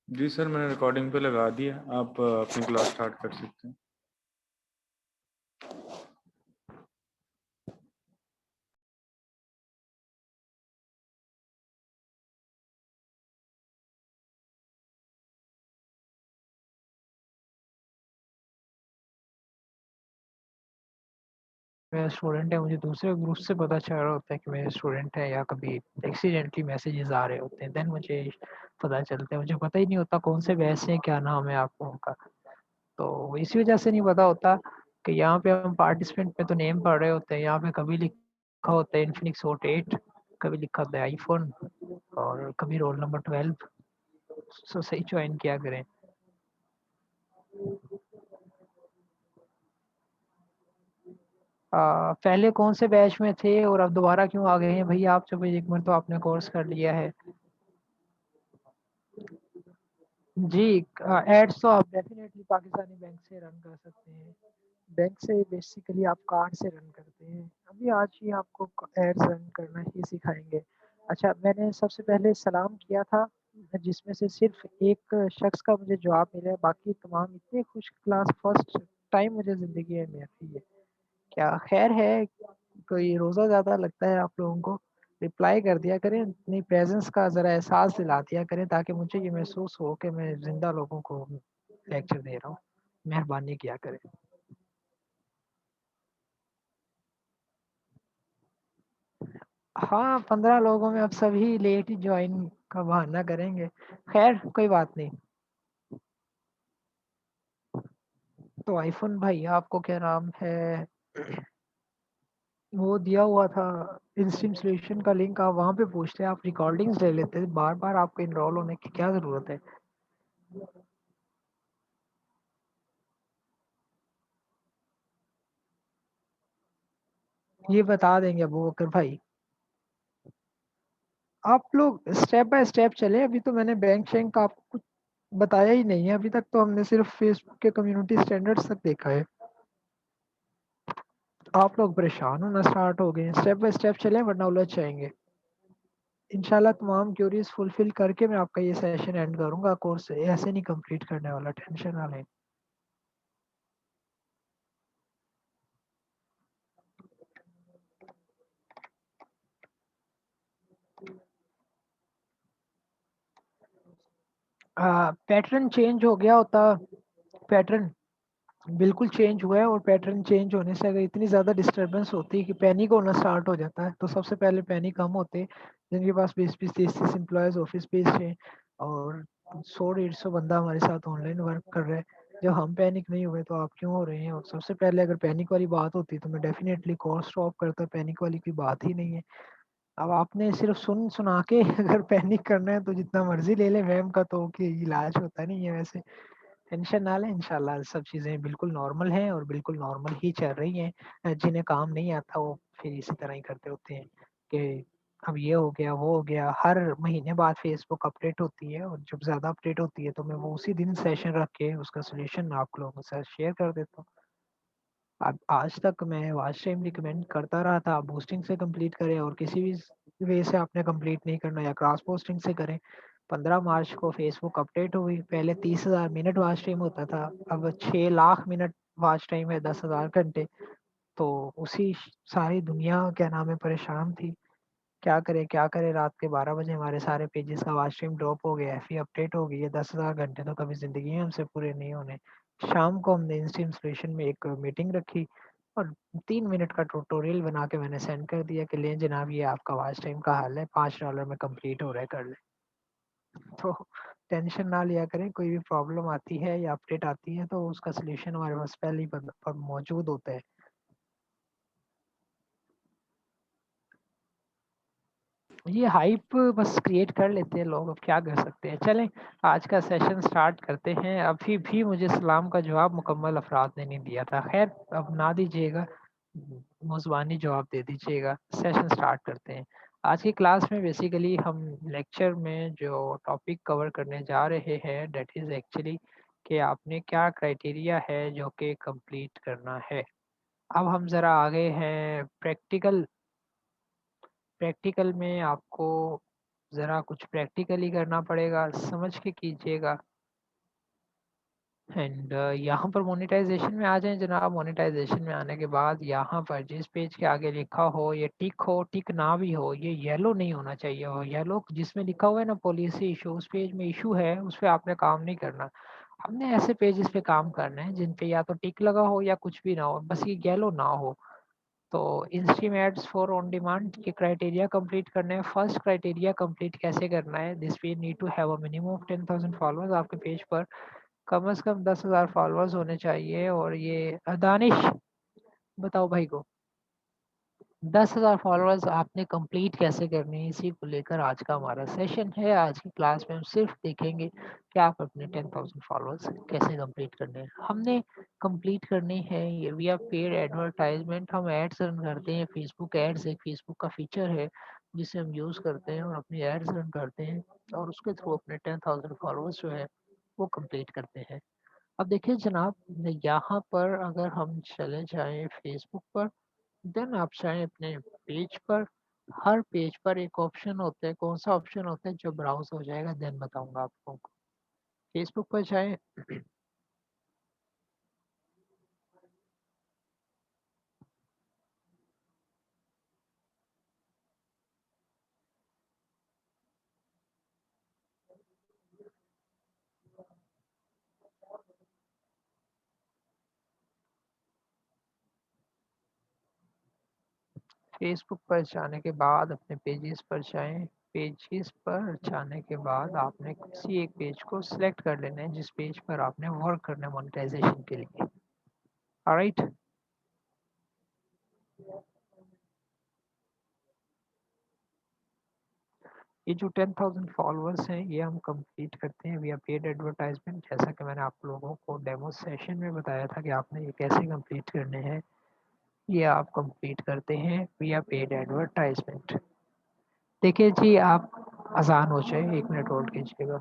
जी sir, मैंने recording पे लगा दिया, आप अपनी क्लास स्टार्ट कर सकते हैं। मेरा स्टूडेंट है, मुझे दूसरे ग्रुप से पता चल रहा होता है कि मेरे स्टूडेंट है, या कभी एक्सीडेंटली मैसेजेस आ रहे होते हैं, देन मुझे पता चलता है। मुझे पता ही नहीं होता कौन से बैच हैं, क्या नाम है आपको उनका। तो इसी वजह से नहीं पता होता कि यहाँ पे हम पार्टिसिपेंट में तो नेम पढ़ रहे होते हैं, यहाँ पे कभी लिखा होता है इन्फिनिक्स हॉट 8, कभी लिखा होता है आईफोन, और कभी रोल नंबर 12। सो सही ज्वाइन किया करें। पहले कौन से बैच में थे और अब दोबारा क्यों आ गए हैं भैया? आप जब एक बार तो आपने कोर्स कर लिया है। जी, एड्स तो आप डेफिनेटली पाकिस्तानी बैंक से रन कर सकते हैं। बैंक से बेसिकली आप कार्ड से रन करते हैं। अभी आज ही आपको एड्स रन करना ही सिखाएंगे। अच्छा, मैंने सबसे पहले सलाम किया था, जिसमें से सिर्फ एक शख्स का मुझे जवाब मिला है, बाकी तमाम इतने खुश क्लास फर्स्ट टाइम मुझे ज़िंदगी में मिल रही है। क्या खैर है? कोई रोज़ा ज़्यादा लगता है आप लोगों को? रिप्लाई कर दिया करें, अपनी प्रेज़ेंस का ज़रा एहसास दिला दिया करें, ताकि मुझे ये महसूस हो कि मैं ज़िंदा लोगों को लेक्चर दे रहा हूँ। मेहरबानी किया करें। हाँ, 15 लोगों में अब सभी लेट ही जॉइन का बहाना करेंगे। खैर कोई बात नहीं। तो आईफ़ोन भाई, आपको क्या नाम है, वो दिया हुआ था इंस्टॉलेशन का लिंक, आप वहाँ पे पूछते, आप रिकॉर्डिंग्स ले लेते, बार-बार आपको एनरोल होने की क्या ज़रूरत है? ये बता देंगे अबू बकर भाई। आप लोग स्टेप बाय स्टेप चले। अभी तो मैंने बैंक शैंक का आपको कुछ बताया ही नहीं है। अभी तक तो हमने सिर्फ फेसबुक के कम्युनिटी स्टैंडर्ड्स तक देखा है। आप लोग परेशान होना स्टार्ट हो गए हैं। स्टेप बाय स्टेप चले वरना उलझ जाएंगे। इंशाल्लाह तमाम क्यूरीज फुलफिल करके मैं आपका ये सेशन एंड करूंगा। कोर्स ऐसे नहीं कंप्लीट करने वाला, टेंशन ना लें। पैटर्न चेंज हो गया होता। पैटर्न बिल्कुल चेंज हुआ है, और पैटर्न चेंज होने से अगर इतनी ज़्यादा डिस्टरबेंस होती है कि पैनिक होना स्टार्ट हो जाता है, तो सबसे पहले पैनिक हम होते, जिनके पास 20-20, 30-30 एम्प्लॉयज़ ऑफिस बेस्ड हैं और 100-150 बंदा हमारे साथ ऑनलाइन वर्क कर रहा है। जब हम पैनिक नहीं हुए तो आप क्यों हो रहे हैं? और सबसे पहले अगर पैनिक वाली बात होती तो मैं डेफिनेटली कोर्स स्टॉप करता। पैनिक वाली कोई बात ही नहीं है। अब आपने सिर्फ सुन सुना के अगर पैनिक करना है तो जितना मर्जी ले ले मैम का, तो कि इलाज होता नहीं है वैसे। टेंशन ना लें, इंशाल्लाह सब चीज़ें बिल्कुल नॉर्मल हैं और बिल्कुल नॉर्मल ही चल रही हैं। जिन्हें काम नहीं आता वो फिर इसी तरह ही करते होते हैं कि अब ये हो गया, वो हो गया। हर महीने बाद फेसबुक अपडेट होती है, और जब ज़्यादा अपडेट होती है तो मैं वो उसी दिन सेशन रख के उसका सॉल्यूशन आप लोगों के साथ शेयर कर देता हूँ। अब आज तक मैं वॉच टाइम रिकमेंड करता रहा था, आप बूस्टिंग से कंप्लीट करें, और किसी भी वे से आपने कंप्लीट नहीं करना या क्रॉस पोस्टिंग से करें। 15 मार्च को फेसबुक अपडेट हुई। पहले 30,000 मिनट वॉच टाइम होता था, अब 6 लाख मिनट वॉच टाइम है, 10,000 घंटे। तो उसी सारी दुनिया क्या नाम है परेशान थी। क्या करे, रात के 12 बजे हमारे सारे पेजेस का वॉच टाइम ड्रॉप हो गया, एफई अपडेट हो गई है। 10,000 घंटे तो कभी जिंदगी में हमसे पूरे नहीं होने। शाम को हमने इंस्टीट्यूशन में एक मीटिंग रखी, और 3 मिनट का ट्यूटोरियल बना के मैंने सेंड कर दिया कि लें जनाब, ये आपका वॉच टाइम का हाल है, $5 में कंप्लीट हो रहा है, कर ले। तो टेंशन ना लिया करें। कोई भी प्रॉब्लम आती है या अपडेट आती है तो उसका सलूशन हमारे पास पहले ही मौजूद होता है। ये हाइप बस क्रिएट कर लेते हैं लोग, अब क्या कर सकते हैं। चलें, आज का सेशन स्टार्ट करते हैं। अभी भी मुझे सलाम का जवाब मुकम्मल अफराद ने नहीं दिया था। खैर अब ना दीजिएगा, मुज़बानी जवाब दे दीजिएगा। सेशन स्टार्ट करते हैं। आज की क्लास में बेसिकली हम लेक्चर में जो टॉपिक कवर करने जा रहे हैं, डेट इज़ एक्चुअली कि आपने क्या क्राइटेरिया है जो कि कंप्लीट करना है। अब हम ज़रा आगे हैं प्रैक्टिकल। प्रैक्टिकल में आपको ज़रा कुछ प्रैक्टिकली करना पड़ेगा, समझ के कीजिएगा। एंड यहाँ पर मोनेटाइजेशन में आ जाएं जनाब। मोनेटाइजेशन में आने के बाद यहाँ पर जिस पेज के आगे लिखा हो, ये टिक हो, टिक ना भी हो, ये येलो नहीं होना चाहिए। और येलो जिसमें लिखा हुआ है ना पॉलिसी इशू, उस पेज में इशू है, उस पर आपने काम नहीं करना। हमने ऐसे पेजेस पे काम करना है जिन पे या तो टिक लगा हो या कुछ भी ना हो, बस ये येलो ना हो। तो instream ads for on demand के क्राइटेरिया कंप्लीट करने हैं। फर्स्ट क्राइटेरिया कंप्लीट कैसे करना है, this page need to have a minimum of 10,000 followers. आपके पेज पर कम से कम 10,000 फॉलोअर्स होने चाहिए। और ये दानिश बताओ भाई को 10,000 फॉलोअर्स आपने कंप्लीट कैसे करने हैं, इसी को लेकर आज का हमारा सेशन है। आज की क्लास में हम सिर्फ देखेंगे कि आप अपने 10,000 फॉलोअर्स कैसे कंप्लीट करने हैं। हमने कंप्लीट करनी है ये वी आर पेड एडवर्टाइजमेंट। हम एड्स रन करते हैं, फेसबुक एड्स एक फेसबुक का फीचर है जिसे हम यूज़ करते हैं और अपनी एड्स रन करते हैं और उसके थ्रू अपने 10,000 फॉलोअर्स जो है वो कंप्लीट करते हैं। अब देखिए जनाब, यहाँ पर अगर हम चले जाएं फेसबुक पर, देन आप चाहें अपने पेज पर, हर पेज पर एक ऑप्शन होता है। कौन सा ऑप्शन होता है जो ब्राउज हो जाएगा, देन बताऊंगा आपको। फेसबुक पर जाएं, फेसबुक पर जाने के बाद अपने पेजेस पर जाएं। पेजेस पर जाने के बाद आपने किसी एक पेज को सिलेक्ट कर लेना है जिस पेज पर आपने वर्क करना है मोनेटाइजेशन के लिए। ऑलराइट, ये जो 10,000 फॉलोअर्स हैं ये हम कंप्लीट करते हैं विया पेड एडवर्टाइजमेंट। जैसा कि मैंने आप लोगों को डेमो सेशन में बताया था कि आपने ये कैसे कंप्लीट करने हैं, ये आप कंप्लीट करते हैं विया पेड एडवर्टाइजमेंट। देखिए जी, आप आसान हो जाए, 1 मिनट होल्ड कीजिएगा।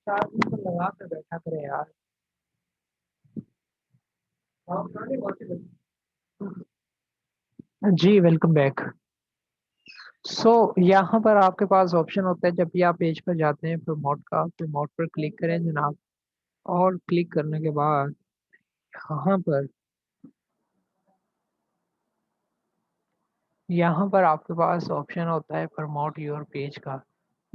चार्जिंग तो लगा कर बैठा करे यार। जी वेलकम बैक। सो यहाँ पर आपके पास ऑप्शन होता है जब भी आप पेज पर जाते हैं प्रमोट का, प्रमोट पर क्लिक करें जनाब। और क्लिक करने के बाद यहाँ पर आपके पास ऑप्शन होता है प्रमोट योर पेज का।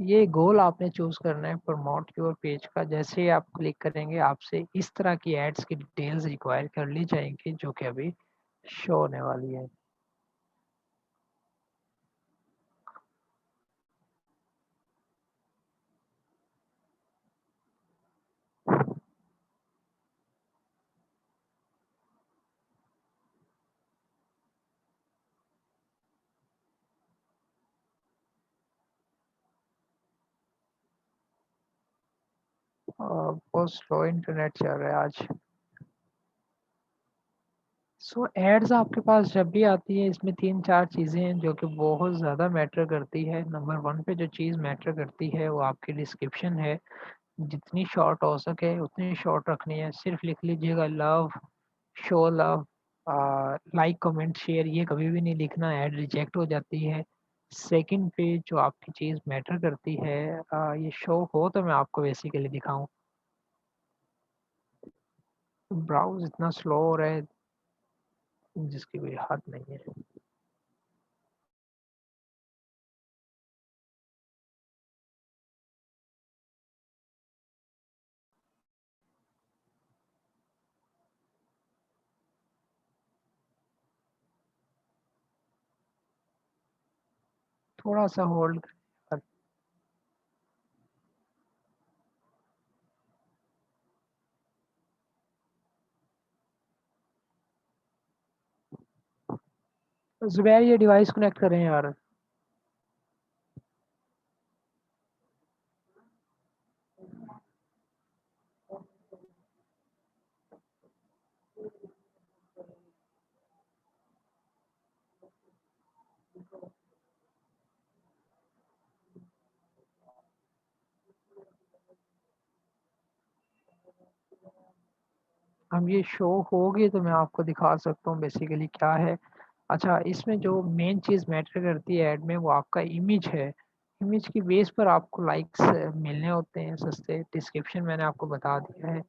ये गोल आपने चूज करना है प्रमोट योर पेज का। जैसे ही आप क्लिक करेंगे आपसे इस तरह की एड्स की डिटेल्स रिक्वायर कर ली जाएंगी जो कि अभी शो होने वाली है। बहुत स्लो इंटरनेट चल रहा है आज। सो एड्स आपके पास जब भी आती है, इसमें 3-4 चीज़ें हैं जो कि बहुत ज़्यादा मैटर करती है। नंबर 1 पे जो चीज़ मैटर करती है वो आपकी डिस्क्रिप्शन है। जितनी शॉर्ट हो सके उतनी शॉर्ट रखनी है। सिर्फ लिख लीजिएगा love, show love, like, comment, share, ये कभी भी नहीं लिखना, ऐड रिजेक्ट हो जाती है। सेकंड पे जो आपकी चीज़ मैटर करती है, ये शो हो तो मैं आपको बेसिकली दिखाऊं। ब्राउज़ इतना स्लो हो रहा है जिसकी कोई हद नहीं है। थोड़ा सा होल्ड कर। ज़ुबैर ये डिवाइस कनेक्ट करें यार। हम ये शो होगी तो मैं आपको दिखा सकता हूँ बेसिकली क्या है। अच्छा, इसमें जो मेन चीज़ मैटर करती है ऐड में वो आपका इमेज है। इमेज की बेस पर आपको लाइक्स मिलने होते हैं सस्ते। डिस्क्रिप्शन मैंने आपको बता दिया है,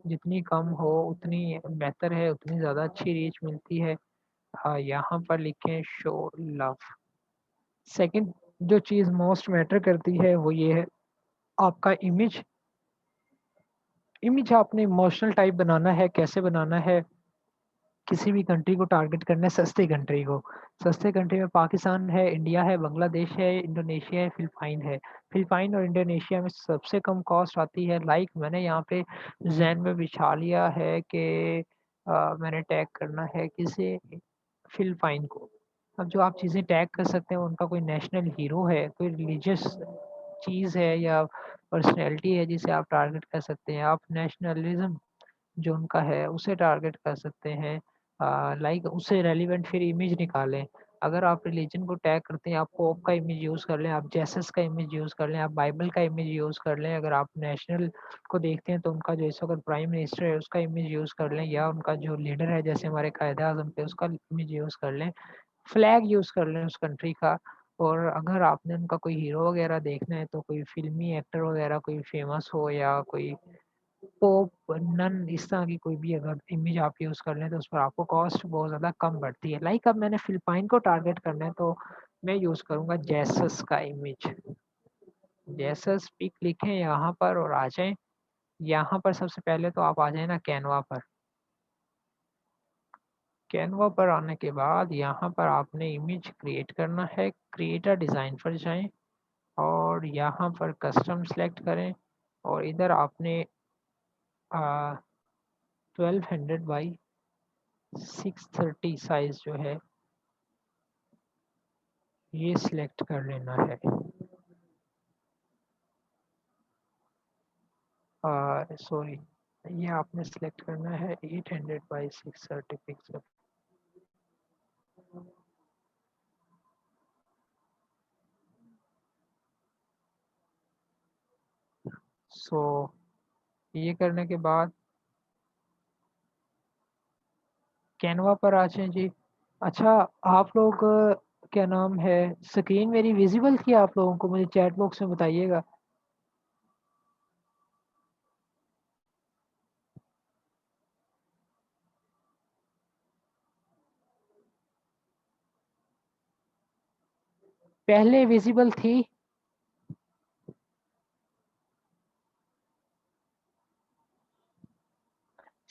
जितनी कम हो उतनी बेहतर है, उतनी ज़्यादा अच्छी रीच मिलती है। हाँ, यहाँ पर लिखें शो लव। सेकंड जो चीज़ मोस्ट मैटर करती है वो ये है आपका इमेज। इमेज आपने इमोशनल टाइप बनाना है। कैसे बनाना है? किसी भी कंट्री को टारगेट करना है, सस्ते कंट्री को। सस्ते कंट्री में पाकिस्तान है, इंडिया है, बांग्लादेश है, इंडोनेशिया है, फिलिपाइन है। फिलिपाइन और इंडोनेशिया में सबसे कम कॉस्ट आती है। लाइक मैंने यहाँ पे जहन में बिछा लिया है कि मैंने टैग करना है किसे, फिलिपाइन को। अब जो आप चीज़ें टैग कर सकते हैं उनका कोई नेशनल हीरो है, कोई रिलीजियस चीज़ है या पर्सनैलिटी है जिसे आप टारगेट कर सकते हैं। आप नेशनलिज्म जो उनका है उसे टारगेट कर सकते हैं। लाइक उससे रेलिवेंट फिर इमेज निकालें। अगर आप रिलीजन को टैग करते हैं, आप पोप का इमेज यूज़ कर लें, आप जेसस का इमेज यूज़ कर लें, आप बाइबल का इमेज यूज़ कर लें। अगर आप नेशनल को देखते हैं तो उनका जो इस वक्त प्राइम मिनिस्टर है उसका इमेज यूज़ कर लें, या उनका जो लीडर है जैसे हमारे कायदे आज़म थे उसका इमेज यूज़ कर लें। फ्लैग यूज़ कर लें उस कंट्री का। और अगर आपने उनका कोई हीरो वगैरह देखना है तो कोई फ़िल्मी एक्टर वगैरह कोई फ़ेमस हो या कोई पोप, नन, इस तरह की कोई भी अगर इमेज आप यूज़ कर लें तो उस पर आपको कॉस्ट बहुत ज़्यादा कम पड़ती है। लाइक अब मैंने फ़िलिपाइन को टारगेट करना है तो मैं यूज़ करूँगा जेसस का इमेज। जेसस पिक लिखें यहाँ पर और आ जाएँ। यहाँ पर सबसे पहले तो आप आ जाएँ ना कैनवा पर। कैनवा पर आने के बाद यहाँ पर आपने इमेज क्रिएट करना है। क्रिएट अ डिज़ाइन पर जाएँ और यहाँ पर कस्टम सेलेक्ट करें और इधर आपने 1200 बाई 630 साइज़ जो है ये सिलेक्ट कर लेना है। सॉरी, ये आपने सिलेक्ट करना है 800 बाई 630 पिक्सल। सो ये करने के बाद कैनवा पर आ जाएं जी। अच्छा, आप लोग क्या नाम है, स्क्रीन मेरी विजिबल थी आप लोगों को? मुझे चैट बॉक्स में बताइएगा। पहले विजिबल थी।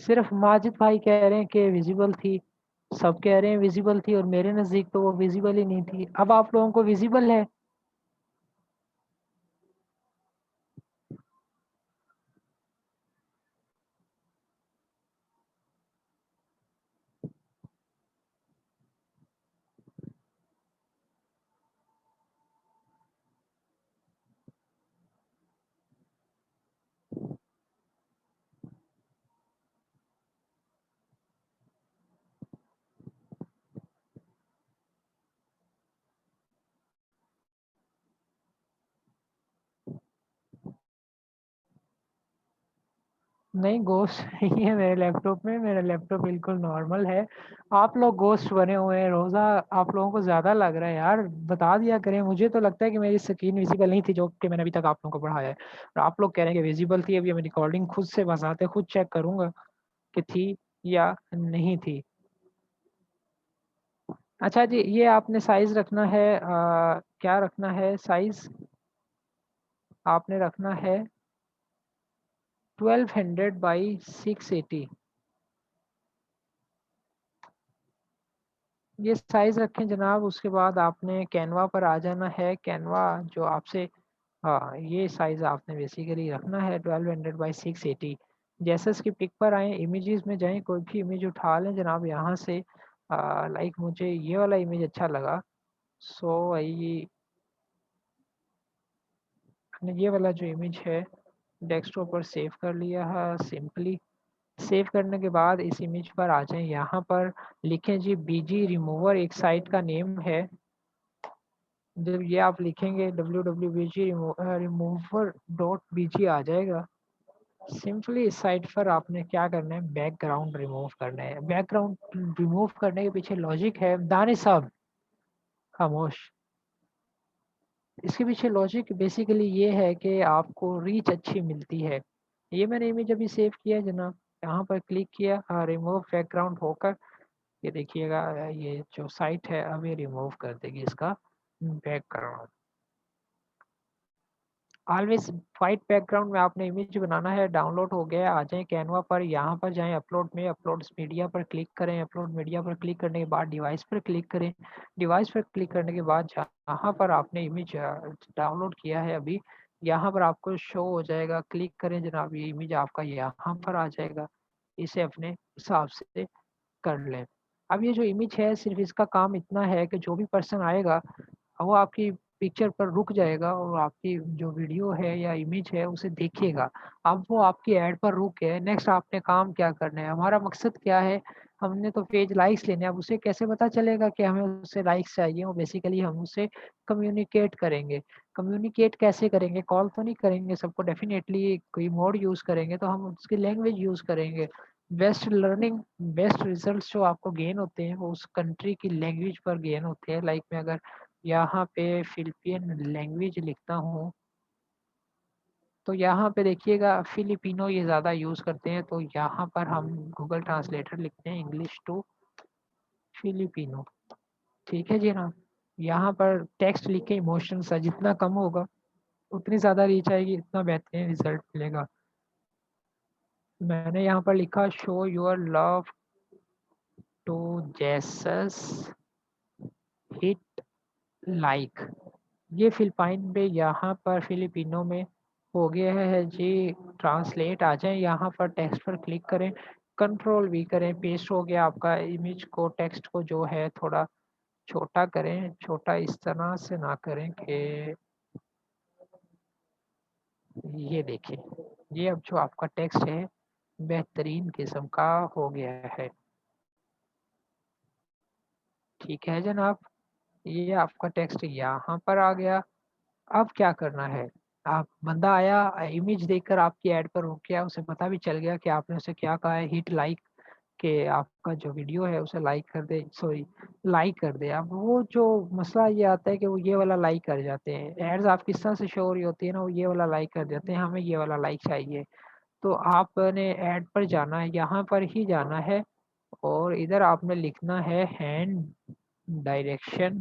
सिर्फ माजिद भाई कह रहे हैं कि विजिबल थी। सब कह रहे हैं विजिबल थी और मेरे नज़दीक तो वो विजिबल ही नहीं थी। अब आप लोगों को विजिबल है? नहीं गोस्ट नहीं है मेरे लैपटॉप में, मेरा लैपटॉप बिल्कुल नॉर्मल है। आप लोग गोस्ट बने हुए हैं रोजा, आप लोगों को ज्यादा लग रहा है यार, बता दिया करें। मुझे तो लगता है कि मेरी स्क्रीन विजिबल नहीं थी, जो कि मैंने अभी तक आप लोगों को पढ़ाया है, और आप लोग कह रहे हैं कि विजिबल थी। अभी मैं रिकॉर्डिंग खुद से बजाते खुद चेक करूंगा कि थी या नहीं थी। अच्छा जी, ये आपने साइज रखना है, क्या रखना है साइज? आपने रखना है 1200 बाई 680। ये साइज रखें जनाब। उसके बाद आपने कैनवा पर आ जाना है। कैनवा जो आपसे, हाँ ये साइज आपने बेसिकली रखना है 1200 बाई 680। जैसे इसकी पिक पर आए, इमेजेस में जाएं, कोई भी इमेज उठा लें जनाब यहाँ से। लाइक मुझे ये वाला इमेज अच्छा लगा, सो ये वाला जो इमेज है डेस्कटॉप पर सेव कर लिया है सिंपली। सेव करने के बाद इस इमेज पर आ जाएं, यहाँ पर लिखें जी बीजी रिमूवर, एक साइट का नेम है। जब ये आप लिखेंगे www.bg रिमूवर डॉट bg आ जाएगा। सिंपली इस साइट पर आपने क्या करना है, बैकग्राउंड रिमूव करना है। बैकग्राउंड रिमूव करने के पीछे लॉजिक है, दानिश साहब खामोश। इसके पीछे लॉजिक बेसिकली ये है कि आपको रीच अच्छी मिलती है। ये मैंने इमेज अभी सेव किया है जनाब, यहाँ पर क्लिक किया, रिमूव बैकग्राउंड होकर ये देखिएगा, ये जो साइट है अब ये रिमूव कर देगी इसका बैकग्राउंड। ऑलवेज वाइट बैकग्राउंड में आपने इमेज बनाना है। डाउनलोड हो गया, आ जाएं कैनवा पर, यहाँ पर जाएं अपलोड में, अपलोड मीडिया पर क्लिक करें। अपलोड मीडिया पर क्लिक करने के बाद डिवाइस पर क्लिक करें। डिवाइस पर क्लिक करने के बाद जहाँ पर आपने इमेज डाउनलोड किया है अभी, यहाँ पर आपको शो हो जाएगा। क्लिक करें जनाब, ये इमेज आपका यहाँ पर आ जाएगा। इसे अपने हिसाब से कर लें। अब ये जो इमेज है, सिर्फ इसका काम इतना है कि जो भी पर्सन आएगा वो आपकी पिक्चर पर रुक जाएगा और आपकी जो वीडियो है या इमेज है उसे देखेगा। अब वो आपकी ऐड पर रुक गए, नेक्स्ट आपने काम क्या करना है? हमारा मकसद क्या है? हमने तो पेज लाइक्स लेने हैं। अब उसे कैसे पता चलेगा कि हमें उससे लाइक्स चाहिए? वो बेसिकली हम उससे कम्युनिकेट करेंगे। कम्युनिकेट कैसे करेंगे? कॉल तो नहीं करेंगे सबको, डेफिनेटली कोई मोड यूज़ करेंगे, तो हम उसकी लैंग्वेज यूज़ करेंगे। बेस्ट लर्निंग, बेस्ट रिजल्ट्स जो आपको गेन होते हैं वो उस कंट्री की लैंग्वेज पर गेन होते हैं। लाइक मैं अगर यहाँ पे फिलिपियन लैंग्वेज लिखता हूँ, तो यहाँ पे देखिएगा फिलिपिनो ये ज़्यादा यूज़ करते हैं, तो यहाँ पर हम गूगल ट्रांसलेटर लिखते हैं इंग्लिश टू फिलिपिनो। ठीक है जी ना। यहाँ पर टेक्स्ट लिख के इमोशन सा जितना कम होगा उतनी ज़्यादा रीच आएगी, इतना बेहतरीन रिजल्ट मिलेगा। मैंने यहाँ पर लिखा show your love to Jesus hit like. ये फिलिपाइन पे यहाँ पर फिलिपिनो में हो गया है जी ट्रांसलेट। आ जाए यहाँ पर टेक्स्ट पर क्लिक करें, कंट्रोल वी करें, पेस्ट हो गया आपका। इमेज को, टेक्स्ट को जो है थोड़ा छोटा करें, छोटा इस तरह से ना करें कि ये देखें, ये अब जो आपका टेक्स्ट है बेहतरीन किस्म का हो गया है। ठीक है जनाब, ये आपका टेक्स्ट यहाँ पर आ गया। अब क्या करना है? आप बंदा आया, इमेज देखकर आपकी ऐड पर रुक गया, उसे पता भी चल गया कि आपने उसे क्या कहा है, हिट लाइक, कि आपका जो वीडियो है उसे लाइक कर दे, सॉरी लाइक कर दे। अब वो जो मसला ये आता है कि वो ये वाला लाइक कर जाते हैं। एड्स आप किस तरह से शो हो रही होती है ना, वो ये वाला लाइक कर देते हैं, हमें ये वाला लाइक चाहिए। तो आपने ऐड पर जाना है, यहाँ पर ही जाना है, और इधर आपने लिखना है हैंड डायरेक्शन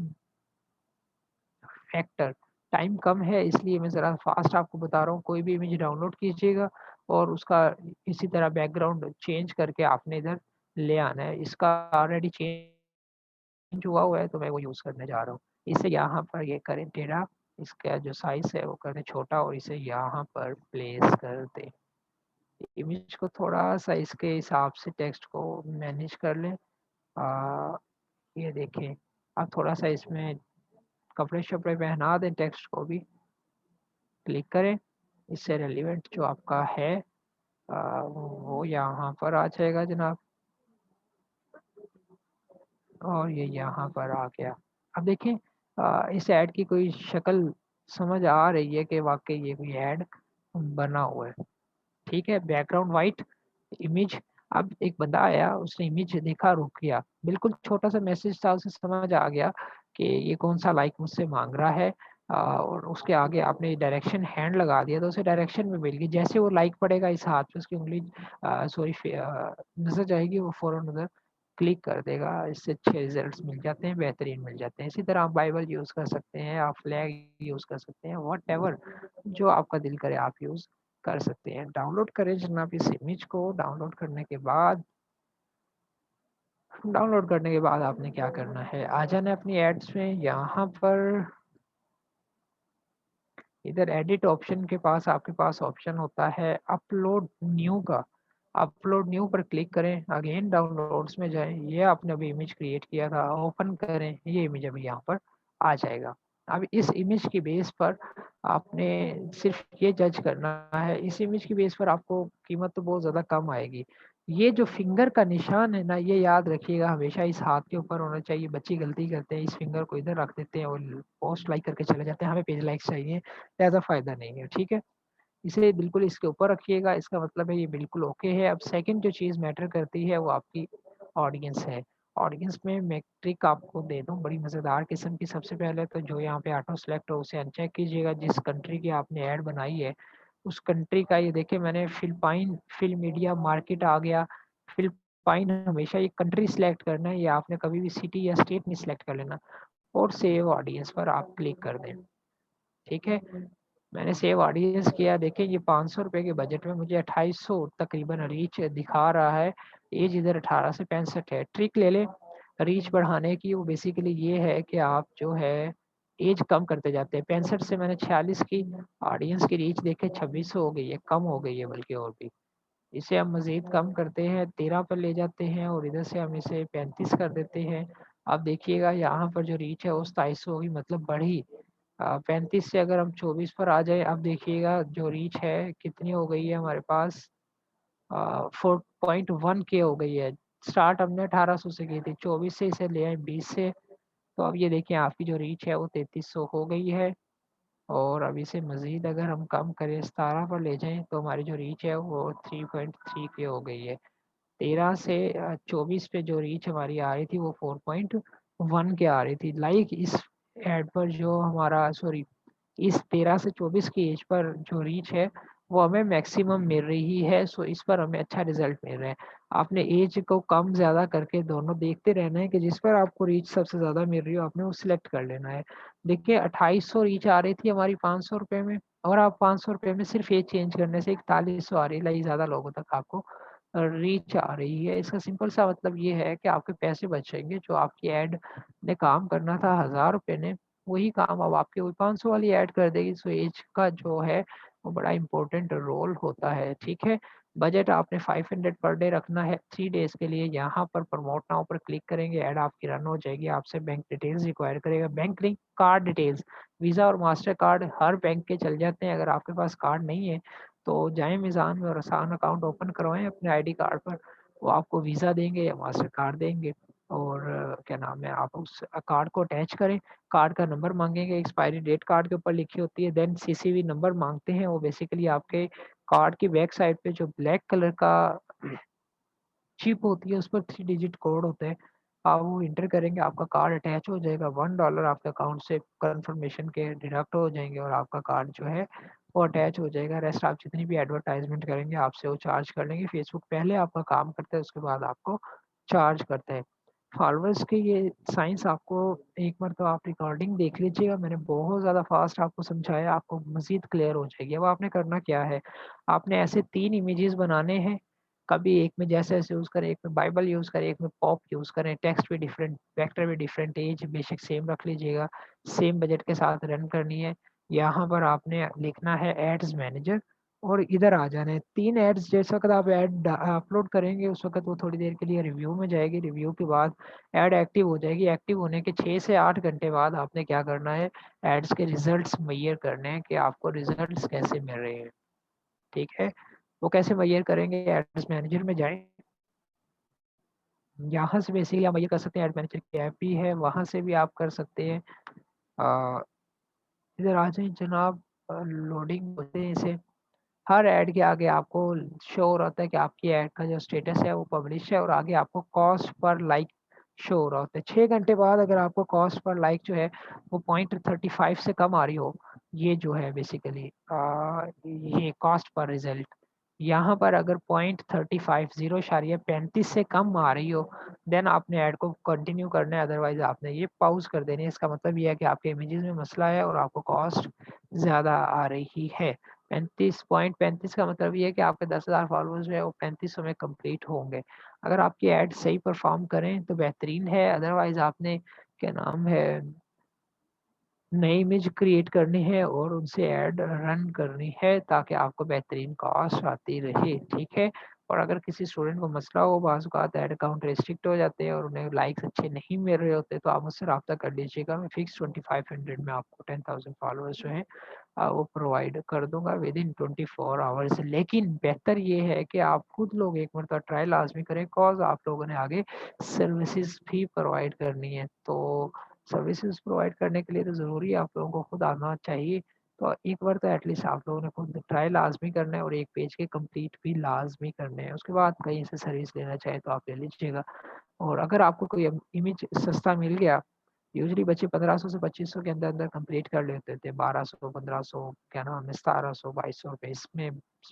फैक्टर। टाइम कम है इसलिए मैं ज़रा फास्ट आपको बता रहा हूँ। कोई भी इमेज डाउनलोड कीजिएगा और उसका इसी तरह बैकग्राउंड चेंज करके आपने इधर ले आना है। इसका ऑलरेडी चेंज हुआ है तो मैं वो यूज़ करने जा रहा हूँ। इसे यहाँ पर ये करें टेढ़ा, इसका जो साइज है वो करें छोटा और इसे यहाँ पर प्लेस कर दें। इमेज को थोड़ा सा इसके हिसाब से टेक्स्ट को मैनेज कर लें। ये देखें, अब थोड़ा सा इसमें कपड़े शपड़े पहना दें, टेक्स्ट को भी क्लिक करें। इससे रेलिवेंट जो आपका है वो यहाँ पर आ जाएगा जनाब, और ये यहाँ पर आ गया। अब देखें, इस ऐड की कोई शक्ल समझ आ रही है कि वाकई ये कोई ऐड बना हुआ है। ठीक है, बैकग्राउंड वाइट, इमेज। अब एक बंदा आया, उसने इमेज देखा, रुक गया, बिल्कुल छोटा सा मैसेज था, उसे समझ आ गया कि ये कौन सा लाइक मुझसे मांग रहा है। और उसके आगे आपने डायरेक्शन हैंड लगा दिया तो उसे डायरेक्शन में मिल गई। जैसे वो लाइक पड़ेगा इस हाथ पे उसकी उंगली सॉरी नजर जाएगी, वो फौरन उधर क्लिक कर देगा। इससे अच्छे रिजल्ट्स मिल जाते हैं, बेहतरीन मिल जाते हैं। इसी तरह आप बाइबल यूज़ कर सकते हैं, आप फ्लैग यूज़ कर सकते हैं, व्हाटएवर जो आपका दिल करे आप यूज़ कर सकते हैं। डाउनलोड करें जनाब इस इमेज को। डाउनलोड करने के बाद आपने क्या करना है, आ जाना है अपनी एड्स में। यहाँ पर इधर एडिट ऑप्शन के पास आपके पास ऑप्शन होता है अपलोड न्यू का। अपलोड न्यू पर क्लिक करें, अगेन डाउनलोड्स में जाएं, ये आपने अभी इमेज क्रिएट किया था, ओपन करें, ये इमेज अभी यहाँ पर आ जाएगा। अब इस इमेज की बेस पर आपने सिर्फ ये जज करना है, इस इमेज की बेस पर आपको कीमत तो बहुत ज़्यादा कम आएगी। ये जो फिंगर का निशान है ना, ये याद रखिएगा हमेशा इस हाथ के ऊपर होना चाहिए। बच्चे गलती करते हैं, इस फिंगर को इधर रख देते हैं और पोस्ट लाइक करके चले जाते हैं, हमें पेज लाइक्स चाहिए, ज़्यादा फायदा नहीं है। ठीक है, इसे बिल्कुल इसके ऊपर रखिएगा, इसका मतलब है ये बिल्कुल ओके है। अब सेकंड जो चीज़ मैटर करती है वो आपकी ऑडियंस है। ऑडियंस में मैं ट्रिक आपको दे दूं बड़ी मज़ेदार किस्म की। सबसे पहले तो जो यहाँ पे ऑटो सेलेक्ट हो उसे अनचेक कीजिएगा। जिस कंट्री की आपने ऐड बनाई है उस कंट्री का, ये देखिए मैंने फिलिपाइन फिल्म मीडिया मार्केट आ गया। फिलिपाइन हमेशा ये कंट्री सिलेक्ट करना है, या आपने कभी भी सिटी या स्टेट नहीं सिलेक्ट कर लेना, और सेव ऑडियंस पर आप क्लिक कर दें। ठीक है, मैंने सेव ऑडियंस किया। देखें ये 500 रुपये के बजट में मुझे 2800 तकरीबन रीच दिखा रहा है। एज इधर 18 से 65 है। ट्रिक ले लें रीच बढ़ाने की, वो बेसिकली ये है कि आप जो है एज कम करते जाते हैं। 65 से मैंने 46 की, ऑडियंस की रीच देखे 2600 हो गई है, कम हो गई है बल्कि और भी। इसे हम मज़ीद कम करते हैं, 13 पर ले जाते हैं और इधर से हम इसे 35 कर देते हैं। अब देखिएगा यहाँ पर जो रीच है वो 2700 होगी, मतलब बढ़ी। 35 से अगर हम 24 पर आ जाए, अब देखिएगा जो रीच है कितनी हो गई है हमारे पास, 4.1 के हो गई है। स्टार्ट हमने 1800 से की थी, 24 से इसे ले आए 20 से, तो अब ये देखिए आपकी जो रीच है वो 3300 हो गई है। और अब इसे मज़ीद अगर हम कम करें 17 पर ले जाएं तो हमारी जो रीच है वो 3.3 के हो गई है। 13 से 24 पे जो रीच हमारी आ रही थी वो 4.1 के आ रही थी। लाइक इस एड पर जो हमारा सॉरी इस 13 से 24 की एज पर जो रीच है वो हमें मैक्सिमम मिल रही है। सो इस पर हमें अच्छा रिजल्ट मिल रहा है। आपने एज को कम ज़्यादा करके दोनों देखते रहना है कि जिस पर आपको रीच सबसे ज़्यादा मिल रही हो आपने वो सिलेक्ट कर लेना है। देखिए 2800 रीच आ रही थी हमारी 500 रुपये में, और आप 500 रुपये में सिर्फ ये चेंज करने से 4100 आ रही है। लाइक ज़्यादा लोगों तक आपको रीच आ रही है। इसका सिंपल सा मतलब ये है कि आपके पैसे बचेंगे। जो आपकी ऐड ने काम करना था 1000 रुपये ने, वही काम अब आपके वही 500 वाली ऐड कर देगी। सो एज का जो है वो बड़ा इंपॉर्टेंट रोल होता है। ठीक है, बजट आपने 500 पर डे रखना है 3 डेज के लिए। यहाँ पर प्रमोट नाउ पर क्लिक करेंगे, ऐड आपकी रन हो जाएगी। आपसे बैंक डिटेल्स रिक्वायर करेगा, bank link, card details. Visa और मास्टर कार्ड हर बैंक के चल जाते हैं। अगर आपके पास कार्ड नहीं है तो जाएं मीज़ान में और आसान अकाउंट ओपन करवाएं अपने आईडी कार्ड पर। वो आपको वीज़ा देंगे या मास्टर कार्ड देंगे, और क्या नाम है, आप उस कार्ड को अटैच करें। कार्ड का नंबर मांगेंगे, एक्सपायरी डेट कार्ड के ऊपर लिखी होती है। देन सीसीवी नंबर मांगते हैं, वो बेसिकली आपके कार्ड की बैक साइड पे जो ब्लैक कलर का चिप होती है उस पर 3 डिजिट कोड होता है। आप वो इंटर करेंगे, आपका कार्ड अटैच हो जाएगा। $1 आपके अकाउंट से कंफर्मेशन के डिडक्ट हो जाएंगे और आपका कार्ड जो है वो अटैच हो जाएगा। रेस्ट आप जितनी भी एडवर्टाइजमेंट करेंगे आपसे वो चार्ज कर लेंगे। फेसबुक पहले आपका काम करता है, उसके बाद आपको चार्ज करता है। फॉलोअर्स के ये साइंस आपको एक बार तो आप रिकॉर्डिंग देख लीजिएगा, मैंने बहुत ज़्यादा फास्ट आपको समझाया, आपको मज़ीद क्लियर हो जाएगी। अब आपने करना क्या है, आपने ऐसे 3 इमेजेस बनाने हैं। कभी एक में जैसे ऐसे यूज़ करें, एक में बाइबल यूज़ करें, एक में पॉप यूज़ करें। टेक्स्ट भी डिफरेंट, वेक्टर भी डिफरेंट, एज बेशक सेम रख लीजिएगा। सेम बजट के साथ रन करनी है। यहाँ पर आपने लिखना है एड्स मैनेजर और इधर आ जाना है। 3 एड्स जिस वक्त आप ऐड अपलोड करेंगे उस वक्त वो थोड़ी देर के लिए रिव्यू में जाएगी। रिव्यू के बाद ऐड एक्टिव हो जाएगी। एक्टिव होने के 6 से 8 घंटे बाद आपने क्या करना है, एड्स के रिजल्ट्स मेजर करने हैं कि आपको रिजल्ट्स कैसे मिल रहे हैं। ठीक है, वो कैसे मेजर करेंगे, एड्स मैनेजर में जाएं। यहाँ से बेसिकली आप मेजर कर सकते हैं, एड मैनेजर की ऐप भी है वहाँ से भी आप कर सकते हैं। इधर आ जाए जनाब, लोडिंग होते हैं इसे। हर ऐड के आगे आपको शो हो रहा है कि आपकी ऐड का जो स्टेटस है वो पब्लिश है, और आगे आपको कॉस्ट पर लाइक शो हो रहा होता है। 6 घंटे बाद अगर आपको कॉस्ट पर लाइक जो है वो 0.35 से कम आ रही हो, ये जो है बेसिकली ये कॉस्ट पर रिजल्ट, यहाँ पर अगर 0.35 0.35 से कम आ रही हो, देन आपने ऐड को कंटिन्यू करना है, अदरवाइज आपने ये पॉज कर देनी है। इसका मतलब ये है कि आपके इमेजेस में मसला है और आपको कॉस्ट ज़्यादा आ रही है। 35.35 का मतलब ये है कि आपके 10,000 फॉलोअर्स जो है वो 3500 में कंप्लीट होंगे। अगर आपकी ऐड सही परफॉर्म करें तो बेहतरीन है, अदरवाइज आपने क्या नाम है नई इमेज क्रिएट करनी है और उनसे ऐड रन करनी है ताकि आपको बेहतरीन कॉस्ट आती रहे, ठीक है। और अगर किसी स्टूडेंट को मसला हो, बाज़ औक़ात ऐड अकाउंट रिस्ट्रिक्ट हो जाते हैं और उन्हें लाइक्स अच्छे नहीं मिल रहे होते, तो आप मुझसे रब्ता कर लीजिएगा। मैं फिक्स 2500 में आपको 10,000 फॉलोअर्स जो हैं वो प्रोवाइड कर दूंगा विद इन 24 आवर्स। लेकिन बेहतर ये है कि आप खुद लोग एक मरतबा ट्राई लाजमी करें, कॉज आप लोगों ने आगे सर्विसेज भी प्रोवाइड करनी है। तो सर्विसेज प्रोवाइड करने के लिए तो ज़रूरी है आप लोगों को खुद आना चाहिए। तो एक बार तो एटलीस्ट आप लोगों ने खुद ट्राई लाजमी करना है और एक पेज के कंप्लीट भी लाजमी करने हैं। उसके बाद कहीं से सर्विस लेना चाहे तो आप ले लीजिएगा। और अगर आपको कोई इमेज सस्ता मिल गया, यूजुअली बच्चे 1500 से 2500 के अंदर अंदर कंप्लीट कर लेते थे, 1200 1500 क्या नाम है 1700 2200 रुपये, इसमें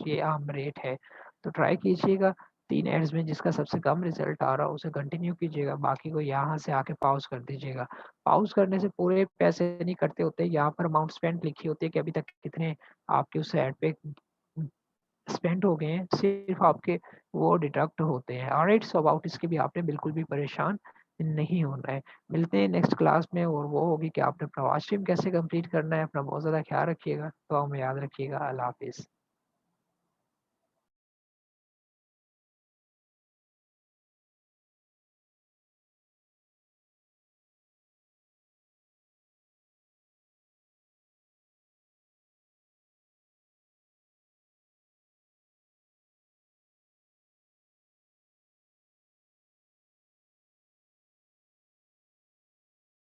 ये आम रेट है। तो ट्राई कीजिएगा 3 एड्स में जिसका सबसे कम रिजल्ट आ रहा हो उसे कंटिन्यू कीजिएगा, बाकी को यहाँ से आके पॉज कर दीजिएगा। पॉज करने से पूरे पैसे नहीं कटते होते, यहाँ पर अमाउंट स्पेंड लिखी होती है कि अभी तक कितने आपके उस ऐड पे स्पेंड हो गए हैं, सिर्फ आपके वो डिडक्ट होते हैं। ऑलराइट, सो अबाउट इसके भी आपने बिल्कुल भी परेशान नहीं होना है। मिलते हैं नेक्स्ट क्लास में, और वो होगी कि आपने अपना वॉच स्ट्रीम कैसे कंप्लीट करना है। अपना बहुत ज़्यादा ख्याल रखिएगा, तो हमें याद रखिएगा। अल्लाह हाफिज़।